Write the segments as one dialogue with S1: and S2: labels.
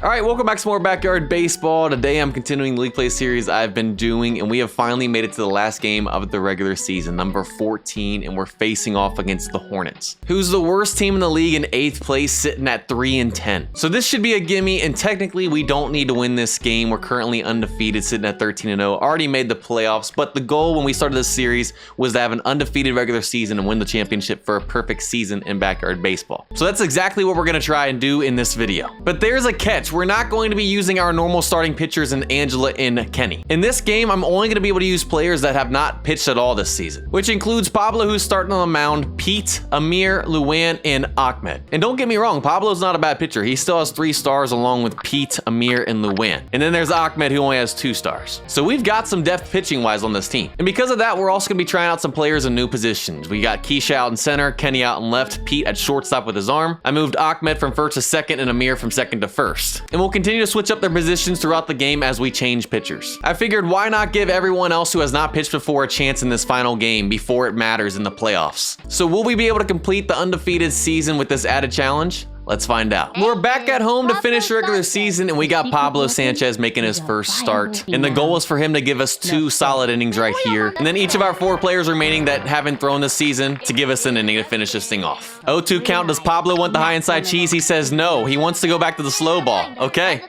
S1: All right, welcome back to more Backyard Baseball. Today I'm continuing the League Play series I've been doing, and we have finally made it to the last game of the regular season, number 14, and we're facing off against the Hornets, who's the worst team in the league in 8th place, sitting at 3-10. So this should be a gimme, and technically we don't need to win this game. We're currently undefeated, sitting at 13-0, already made the playoffs, but the goal when we started this series was to have an undefeated regular season and win the championship for a perfect season in Backyard Baseball. So that's exactly what we're gonna try and do in this video. But there's a catch. We're not going to be using our normal starting pitchers in Angela and Kenny. In this game, I'm only going to be able to use players that have not pitched at all this season, which includes Pablo, who's starting on the mound, Pete, Amir, Luan, and Ahmed. And don't get me wrong, Pablo's not a bad pitcher. He still has 3 stars along with Pete, Amir, and Luan. And then there's Ahmed, who only has 2 stars. So we've got some depth pitching wise on this team. And because of that, we're also going to be trying out some players in new positions. We got Keisha out in center, Kenny out in left, Pete at shortstop with his arm. I moved Ahmed from first to second and Amir from second to first. And we'll continue to switch up their positions throughout the game as we change pitchers. I figured why not give everyone else who has not pitched before a chance in this final game before it matters in the playoffs. So will we be able to complete the undefeated season with this added challenge? Let's find out. We're back at home to finish the regular season, and we got Pablo Sanchez making his first start. And the goal was for him to give us 2 solid innings right here. And then each of our 4 players remaining that haven't thrown this season to give us an inning to finish this thing off. 0-2 count. Does Pablo want the high inside cheese? He says no. He wants to go back to the slow ball. Okay.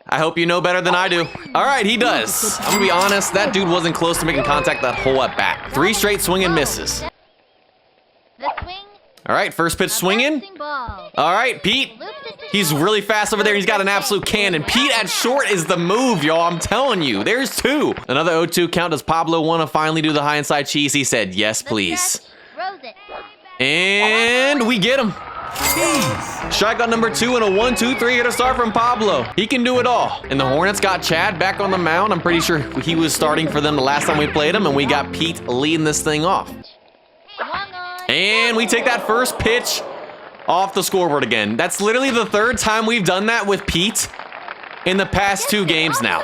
S1: I hope you know better than I do. All right, he does. I'm gonna be honest, that dude wasn't close to making contact that whole at bat. 3 straight swing and misses. All right, first pitch swinging. All right, Pete. He's really fast over there. He's got an absolute cannon. Pete at short is the move, y'all. I'm telling you. There's 2. Another 0-2 count. Does Pablo want to finally do the high inside cheese? He said, yes, please. And we get him. Strikeout number 2 and a 1-2-3 here to start from Pablo. He can do it all. And the Hornets got Chad back on the mound. I'm pretty sure he was starting for them the last time we played him, and we got Pete leading this thing off. And we take that first pitch off the scoreboard again. That's literally the 3rd time we've done that with Pete in the past 2 games now.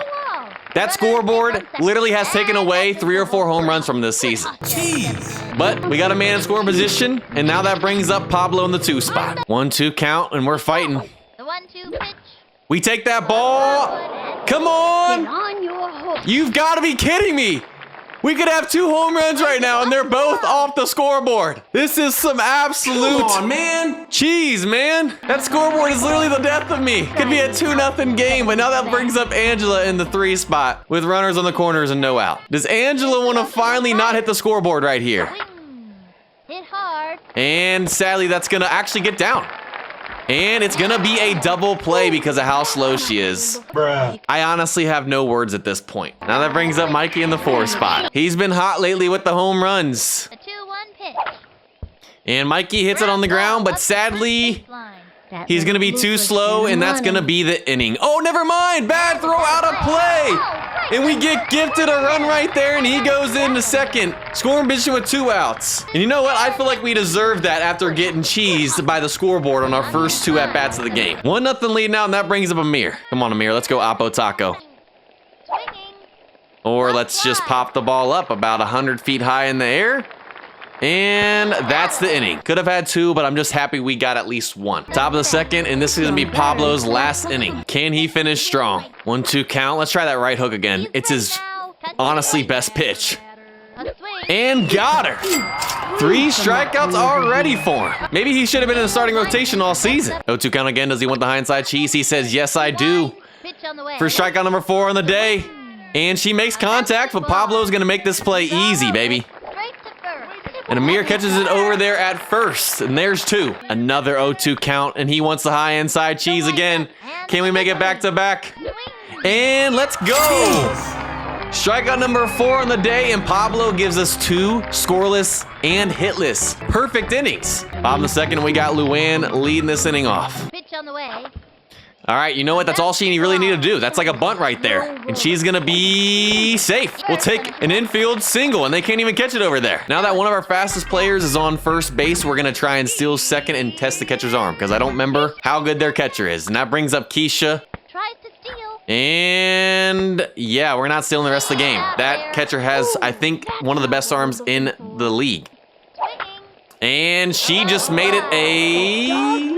S1: That scoreboard literally has taken away 3 or 4 home runs from this season. Jeez. But we got a man in scoring position, and now that brings up Pablo in the 2 spot. 1-2 count, and we're fighting.
S2: The 1-2 pitch.
S1: We take that ball. Come on. You've got to be kidding me. We could have 2 home runs right now, and they're both off the scoreboard. This is some absolute cheese, man. That scoreboard is literally the death of me. Could be a 2-0 game, but now that brings up Angela in the 3 spot with runners on the corners and no out. Does Angela want to finally not hit the scoreboard right here?
S2: Hit hard.
S1: And sadly, that's going to actually get down. And it's gonna be a double play because of how slow she is. Bruh. I honestly have no words at this point. Now that brings up Mikey in the 4 spot. He's been hot lately with the home runs.
S2: The 2-1 pitch.
S1: And Mikey hits it on the ground, but sadly, he's gonna be too slow, and that's gonna be the inning. Oh, never mind, bad throw out of play. And we get gifted a run right there, and he goes into second. Scoring position with 2 outs. And you know what? I feel like we deserved that after getting cheesed by the scoreboard on our first 2 at-bats of the game. 1-0 lead now, and that brings up Amir. Come on, Amir, let's go Oppo Taco. Or let's just pop the ball up about 100 feet high in the air. And that's the inning. Could have had 2, but I'm just happy we got at least 1. Top of the 2nd, and this is gonna be Pablo's last inning. Can he finish strong? 1-2 count. Let's try that right hook again. It's his honestly best pitch. And got her. 3 strikeouts already for him. Maybe he should have been in the starting rotation all season. 0-2 count again. Does he want the high inside cheese? He says, yes, I do. For strikeout number 4 on the day. And she makes contact, but Pablo's gonna make this play easy, baby. And Amir catches it over there at first, and there's 2. Another 0-2 count, and he wants the high inside cheese again. Can we make it back to back? And let's go! Strikeout number 4 on the day, and Pablo gives us 2 scoreless and hitless. Perfect innings. Bottom of the 2nd, and we got Luan leading this inning off.
S2: Pitch on the way.
S1: All right, you know what? That's all she really needed to do. That's like a bunt right there. And she's going to be safe. We'll take an infield single, and they can't even catch it over there. Now that one of our fastest players is on first base, we're going to try and steal second and test the catcher's arm because I don't remember how good their catcher is. And that brings up Keisha.
S2: Tries to steal.
S1: And yeah, we're not stealing the rest of the game. That catcher has, I think, one of the best arms in the league. And she just made it a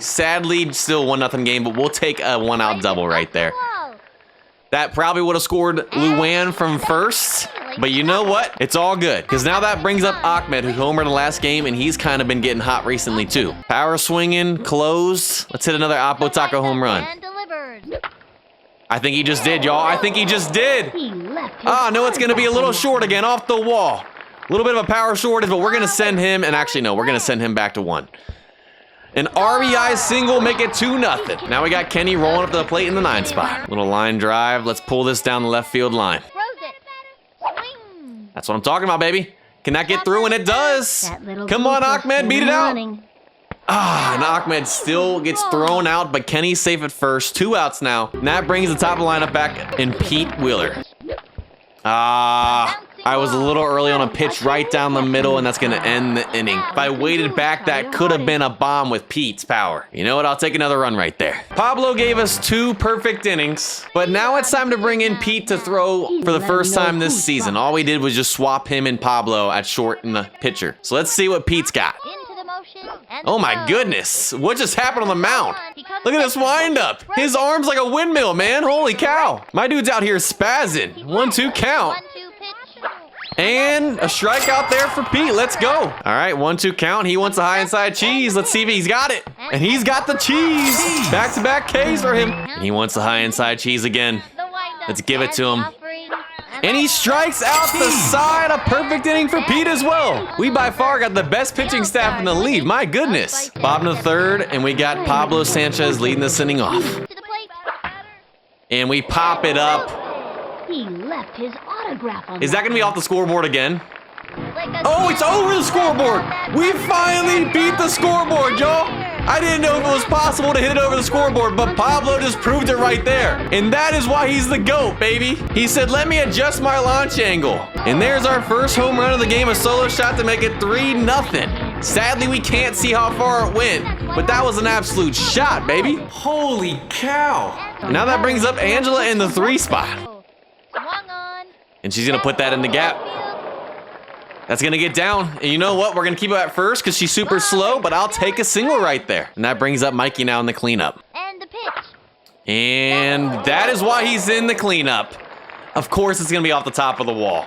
S1: Sadly, still 1-0 game, but we'll take a 1-out double right there. That probably would have scored Luann from first, but you know what? It's all good, because now that brings up Ahmed, who homered the last game, and he's kind of been getting hot recently too. Power swinging, closed. Let's hit another Oppo Taco home run. I think he just did, y'all. I think he just did. Ah, no, it's going to be a little short again, off the wall. A little bit of a power shortage, but we're going to send him, and actually, no, we're going to send him back to 1. An RBI single, make it 2-0. Now we got Kenny rolling up to the plate in the 9 spot. Little line drive. Let's pull this down the left field line. That's what I'm talking about, baby. Can that get through? And it does. Come on, Ahmed, beat it out. Ah, and Ahmed still gets thrown out, but Kenny's safe at first. 2 outs now. And that brings the top of the lineup back in Pete Wheeler. I was a little early on a pitch right down the middle, and that's going to end the inning. If I waited back, that could have been a bomb with Pete's power. You know what? I'll take another run right there. Pablo gave us 2 perfect innings, but now it's time to bring in Pete to throw for the first time this season. All we did was just swap him and Pablo at short and the pitcher. So let's see what Pete's got. Oh my goodness. What just happened on the mound? Look at this windup. His arm's like a windmill, man. Holy cow. My dude's out here spazzing. 1-2 count. And a strikeout there for Pete. Let's go. All right, 1-2 count. He wants a high inside cheese. Let's see if he's got it. And he's got the cheese. Back-to-back Ks for him. And he wants the high inside cheese again. Let's give it to him. And he strikes out the side. A perfect inning for Pete as well. We by far got the best pitching staff in the league. My goodness. Bottom of the 3rd, and we got Pablo Sanchez leading this inning off. And we pop it up.
S3: He left his autograph on.
S1: Is that gonna be off the scoreboard again? Oh, it's over the scoreboard. We finally beat the scoreboard, y'all. I didn't know if it was possible to hit it over the scoreboard, but Pablo just proved it right there. And that is why he's the GOAT, baby. He said, let me adjust my launch angle. And there's our first home run of the game, a solo shot to make it 3-0. Sadly, we can't see how far it went, but that was an absolute shot, baby. Holy cow. And now that brings up Angela in the 3 spot. And she's going to put that in the gap. That's going to get down. And you know what? We're going to keep it at first because she's super slow, but I'll take a single right there. And that brings up Mikey now in the cleanup.
S2: And the pitch.
S1: And that is why he's in the cleanup. Of course, it's going to be off the top of the wall.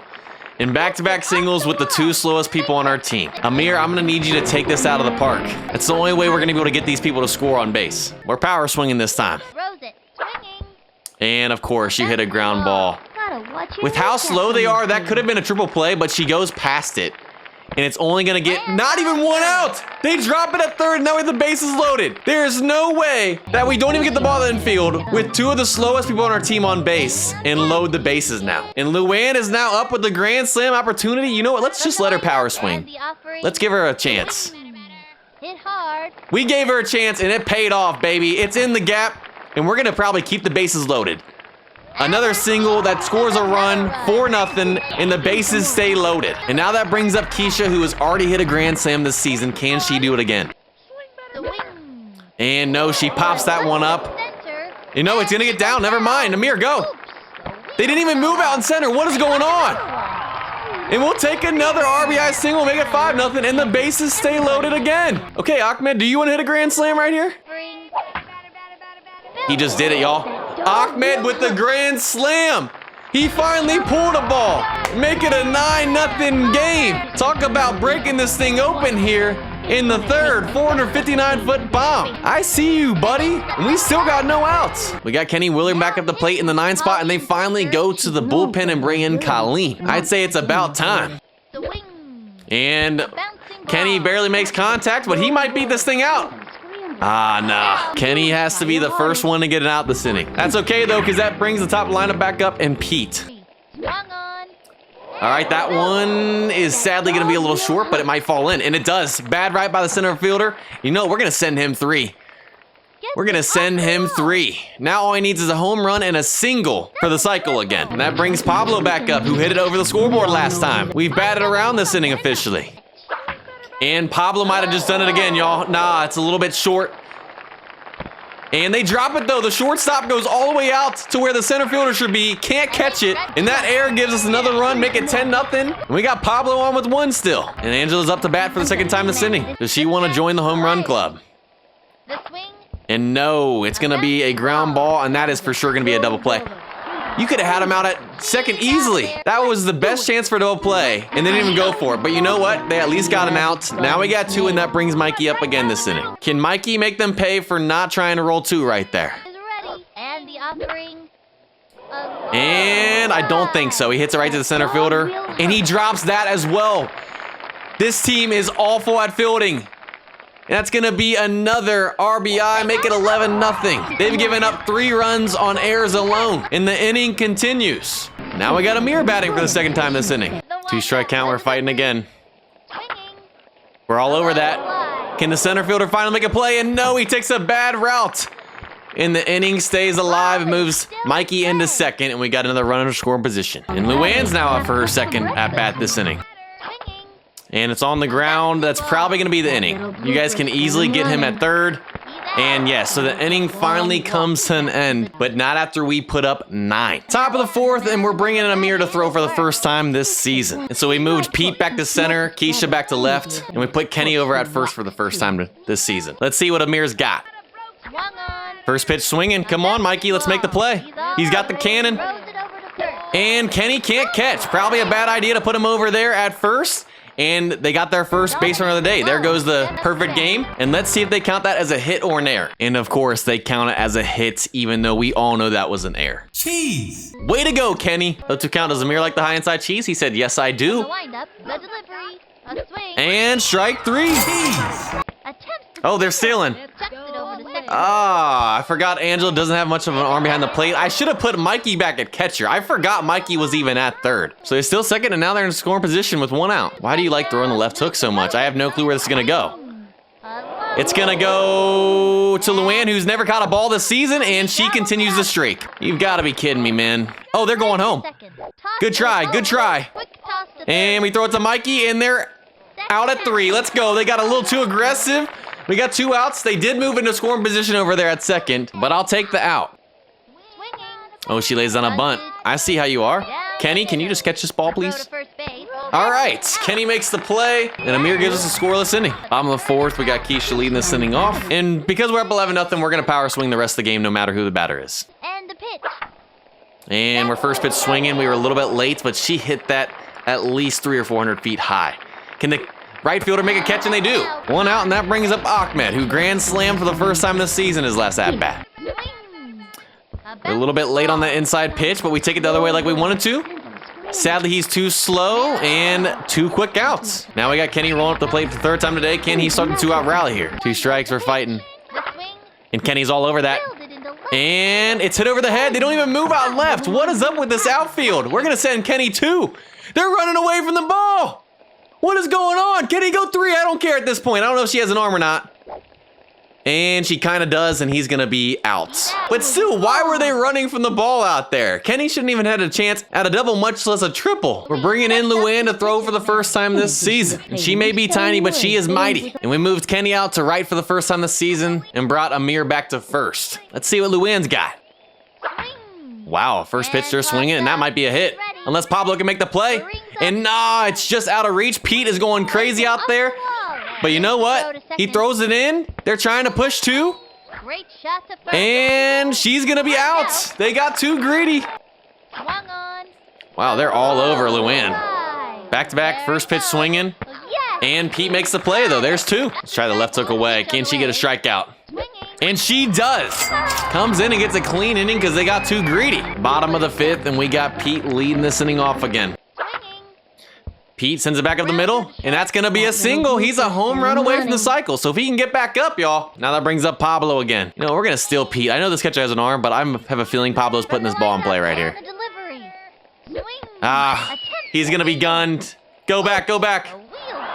S1: In back-to-back singles with the 2 slowest people on our team. Amir, I'm going to need you to take this out of the park. It's the only way we're going to be able to get these people to score on base. We're power swinging this time.
S2: Throws it. Swinging.
S1: And of course, you hit a ground ball. With how slow they are, that could have been a triple play, but she goes past it. And it's only going to get not even 1 out. They drop it at 3rd. Now we have the bases loaded. There's no way that we don't even get the ball in field with 2 of the slowest people on our team on base and load the bases now. And Luann is now up with the grand slam opportunity. You know what? Let's just let her power swing. Let's give her a chance.
S2: Hit hard.
S1: We gave her a chance, and it paid off, baby. It's in the gap, and we're going to probably keep the bases loaded. Another single that scores a run, 4-0, and the bases stay loaded. And now that brings up Keisha, who has already hit a grand slam this season. Can she do it again? And no, she pops that one up. You know, it's going to get down. Never mind. Amir, go. They didn't even move out in center. What is going on? And we'll take another RBI single, make it 5-0, and the bases stay loaded again. Okay, Ahmed, do you want to hit a grand slam right here? He just did it, y'all. Ahmed with the grand slam. He finally pulled a ball. Make it a 9-0 game. Talk about breaking this thing open here in the 3rd. 459-foot bomb. I see you, buddy. And we still got no outs. We got Kenny Wheeler back at the plate in the 9 spot, and they finally go to the bullpen and bring in Colleen. I'd say it's about time. And Kenny barely makes contact, but he might beat this thing out. Ah, nah. Kenny has to be the first one to get it out this inning. That's okay, though, because that brings the top lineup back up and Pete. All right, that one is sadly going to be a little short, but it might fall in. And it does. Bad right by the center fielder. You know, we're going to send him 3. We're going to send him 3. Now all he needs is a home run and a single for the cycle again. And that brings Pablo back up, who hit it over the scoreboard last time. We've batted around this inning officially. And Pablo might have just done it again, y'all. Nah, it's a little bit short. And they drop it, though. The shortstop goes all the way out to where the center fielder should be. Can't catch it. And that error gives us another run, make it 10-0. And we got Pablo on with 1 still. And Angela's up to bat for the 2nd time this inning. Does she want to join the home run club?
S2: The swing.
S1: And no, it's going to be a ground ball, and that is for sure going to be a double play. You could have had him out at second easily. That was the best chance for a double play, and they didn't even go for it. But you know what? They at least got an out. Now we got 2, and that brings Mikey up again this inning. Can Mikey make them pay for not trying to roll 2 right there?
S2: Is ready. And the offering.
S1: And I don't think so. He hits it right to the center fielder, and he drops that as well. This team is awful at fielding. That's going to be another RBI, make it 11-0. They've given up 3 runs on errors alone, and the inning continues. Now we got Amir batting for the second time this inning. 2-strike count, we're fighting again. We're all over that. Can the center fielder finally make a play? And no, he takes a bad route. And the inning stays alive and moves Mikey into second, and we got another runner scoring position. And Luann's now up for her second at-bat this inning. And it's on the ground. That's probably going to be the inning. You guys can easily get him at third. And yes, so the inning finally comes to an end, but not after we put up 9. Top of the 4th, and we're bringing in Amir to throw for the first time this season. And so we moved Pete back to center, Keisha back to left, and we put Kenny over at first for the first time this season. Let's see what Amir's got. First pitch swinging. Come on, Mikey, let's make the play. He's got the cannon. And Kenny can't catch. Probably a bad idea to put him over there at first. And they got their first base runner of the day. There goes the perfect game. And let's see if they count that as a hit or an error. And of course, they count it as a hit, even though we all know that was an error. Cheese. Way to go, Kenny. Let's count. Does Amir like the high inside cheese? He said, yes, I do.
S2: The windup, the delivery, a swing.
S1: And strike 3. Oh, they're stealing. Ah, I forgot Angela doesn't have much of an arm behind the plate. I should have put Mikey back at catcher. I forgot Mikey was even at third. So they're still second, and now they're in scoring position with 1 out. Why do you like throwing the left hook so much? I have no clue where this is going to go. It's going to go to Luann, who's never caught a ball this season, and she continues the streak. You've got to be kidding me, man. Oh, they're going home. Good try, good try. And we throw it to Mikey, and they're out at 3. Let's go. They got a little too aggressive. We got 2 outs. They did move into scoring position over there at second, but I'll take the out. Oh, she lays down a bunt. I see how you are. Kenny, can you just catch this ball, please? All right. Kenny makes the play, and Amir gives us a scoreless inning. Bottom of the 4th, we got Keisha leading this inning off. And because we're up 11-0, we're going to power swing the rest of the game no matter who the batter is.
S2: And the pitch.
S1: And we're first pitch swinging. We were a little bit late, but she hit that at least 300 or 400 feet high. Can the right fielder make a catch? And they do. 1 out, and that brings up Ahmed, who grand slammed for the first time this season his last at-bat. We're a little bit late on the inside pitch, but we take it the other way like we wanted to. Sadly, he's too slow and 2 quick outs. Now we got Kenny rolling up the plate for the 3rd time today. Can he start the 2-out rally here? 2 strikes, we're fighting. And Kenny's all over that. And it's hit over the head. They don't even move out left. What is up with this outfield? We're going to send Kenny 2. They're running away from the ball. What is going on? Can he go 3? I don't care at this point. I don't know if she has an arm or not. And she kind of does, and he's going to be out. But still, why were they running from the ball out there? Kenny shouldn't even had a chance at a double, much less a triple. We're bringing in Luann to throw for the first time this season. And she may be tiny, but she is mighty. And we moved Kenny out to right for the first time this season and brought Amir back to first. Let's see what Luann's got. Wow, first pitch they're swinging, and that might be a hit. Unless Pablo can make the play. And nah, it's just out of reach. Pete is going crazy out there. But you know what? He throws it in. They're trying to push 2. And she's going to be out. They got too greedy. Wow, they're all over Luann. Back-to-back, first pitch swinging. And Pete makes the play, though. There's 2. Let's try the left hook away. Can she get a strikeout? And she does. Comes in and gets a clean inning because they got too greedy. Bottom of the 5th, and we got Pete leading this inning off again. Pete sends it back up the middle, and that's going to be a single. He's a home run away from the cycle. So if he can get back up, y'all. Now that brings up Pablo again. You know, we're going to steal Pete. I know this catcher has an arm, but I have a feeling Pablo's putting this ball in play right here. Ah, he's going to be gunned. Go back, go back.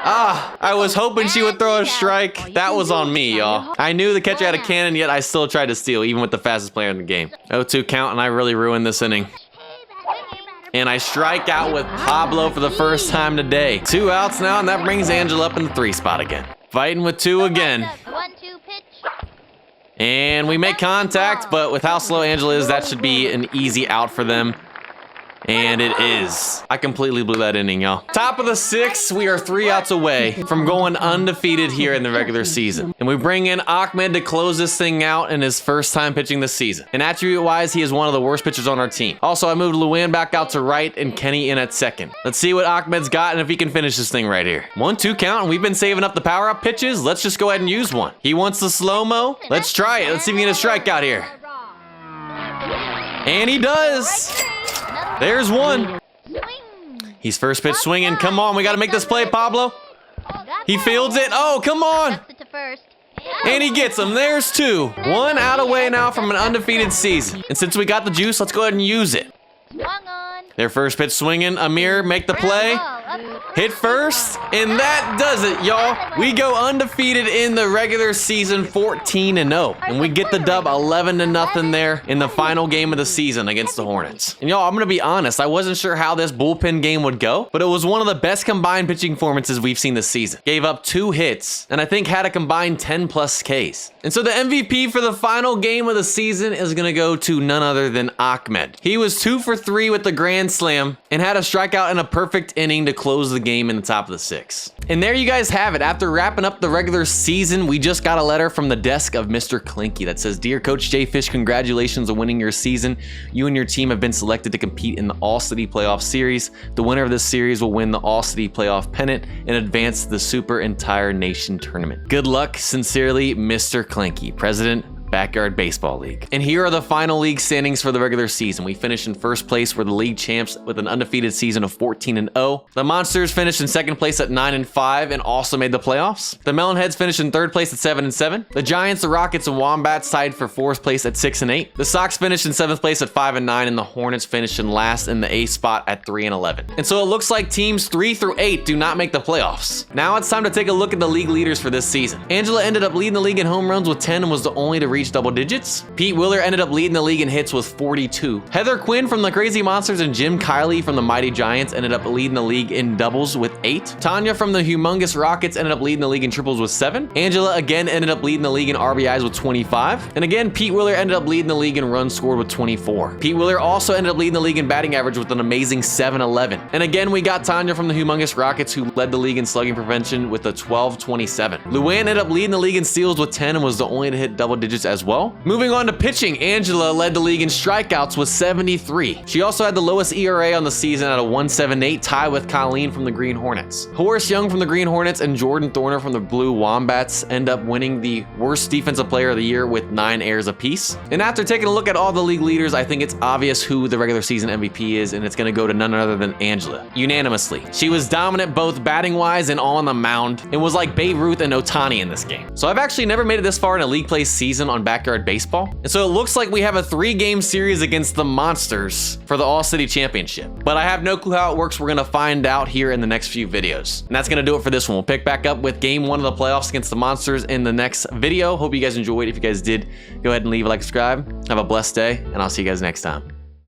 S1: Ah, I was hoping she would throw a strike. That was on me, y'all. I knew the catcher had a cannon, yet I still tried to steal, even with the fastest player in the game. 0-2 count, and I really ruined this inning. And I strike out with Pablo for the first time today. 2 outs now, and that brings Angela up in the 3 spot again. Fighting with 2 again. And we make contact, but with how slow Angela is, that should be an easy out for them. And it is. I completely blew that inning, y'all. Top of the 6th, we are 3 outs away from going undefeated here in the regular season. And we bring in Ahmed to close this thing out in his first time pitching this season. And attribute-wise, he is one of the worst pitchers on our team. Also, I moved Luan back out to right and Kenny in at second. Let's see what Ahmed's got and if he can finish this thing right here. 1-2 count, and we've been saving up the power-up pitches. Let's just go ahead and use one. He wants the slow-mo. Let's try it. Let's see if we can get a strikeout here. And he does. There's one. He's first pitch swinging. Come on, we got to make this play, Pablo. He fields it. Oh, come on. And he gets him. There's 2. 1 out away now from an undefeated season. And since we got the juice, let's go ahead and use it. Their first pitch swinging. Amir, make the play. Hit first, and that does it, y'all. We go undefeated in the regular season, 14-0, and we get the dub 11-0 there in the final game of the season against the Hornets. And y'all, I'm gonna be honest, I wasn't sure how this bullpen game would go, but it was one of the best combined pitching performances we've seen this season. Gave up 2 hits, and I think had a combined 10+ Ks. And so the MVP for the final game of the season is gonna go to none other than Ahmed. He was 2 for 3 with the grand slam and had a strikeout and a perfect inning to close the game in the top of the 6th. And there you guys have it. After wrapping up the regular season, we just got a letter from the desk of Mr. Clinky that says, "Dear Coach JayFish, congratulations on winning your season. You and your team have been selected to compete in the All-City Playoff Series. The winner of this series will win the All-City Playoff pennant and advance to the Super Entire Nation Tournament. Good luck, sincerely, Mr. Clinky, President, Backyard Baseball League." And here are the final league standings for the regular season. We finished in first place. We're the league champs with an undefeated season of 14-0. The Monsters finished in second place at 9-5 and also made the playoffs. The Melonheads finished in third place at 7-7. The Giants, the Rockets, and Wombats tied for fourth place at 6-8. The Sox finished in seventh place at 5-9, and the Hornets finished in last in the A spot at 3-11. And so it looks like teams 3 through 8 do not make the playoffs. Now it's time to take a look at the league leaders for this season. Angela ended up leading the league in home runs with 10 and was the only to reach double digits. Pete Willer ended up leading the league in hits with 42. Heather Quinn from the Crazy Monsters and Jim Kiley from the Mighty Giants ended up leading the league in doubles with 8. Tanya from the Humongous Rockets ended up leading the league in triples with 7. Angela again ended up leading the league in RBIs with 25. And again, Pete Willer ended up leading the league in runs scored with 24. Pete Willer also ended up leading the league in batting average with an amazing 7-11. And again, we got Tanya from the Humongous Rockets, who led the league in slugging prevention with a 12-27. Luann ended up leading the league in steals with 10 and was the only to hit double digits as well. Moving on to pitching, Angela led the league in strikeouts with 73. She also had the lowest ERA on the season at a 1.78, tied with Colleen from the Green Hornets. Horace Young from the Green Hornets and Jordan Thorner from the Blue Wombats end up winning the worst defensive player of the year with 9 errors apiece. And after taking a look at all the league leaders, I think it's obvious who the regular season MVP is, and it's going to go to none other than Angela, unanimously. She was dominant both batting wise and on the mound. It was like Babe Ruth and Ohtani in this game. So I've actually never made it this far in a league play season on Backyard Baseball. And so it looks like we have a 3-game series against the Monsters for the All-City Championship. But I have no clue how it works. We're going to find out here in the next few videos. And that's going to do it for this one. We'll pick back up with game 1 of the playoffs against the Monsters in the next video. Hope you guys enjoyed. If you guys did, go ahead and leave a like, subscribe. Have a blessed day, and I'll see you guys next time.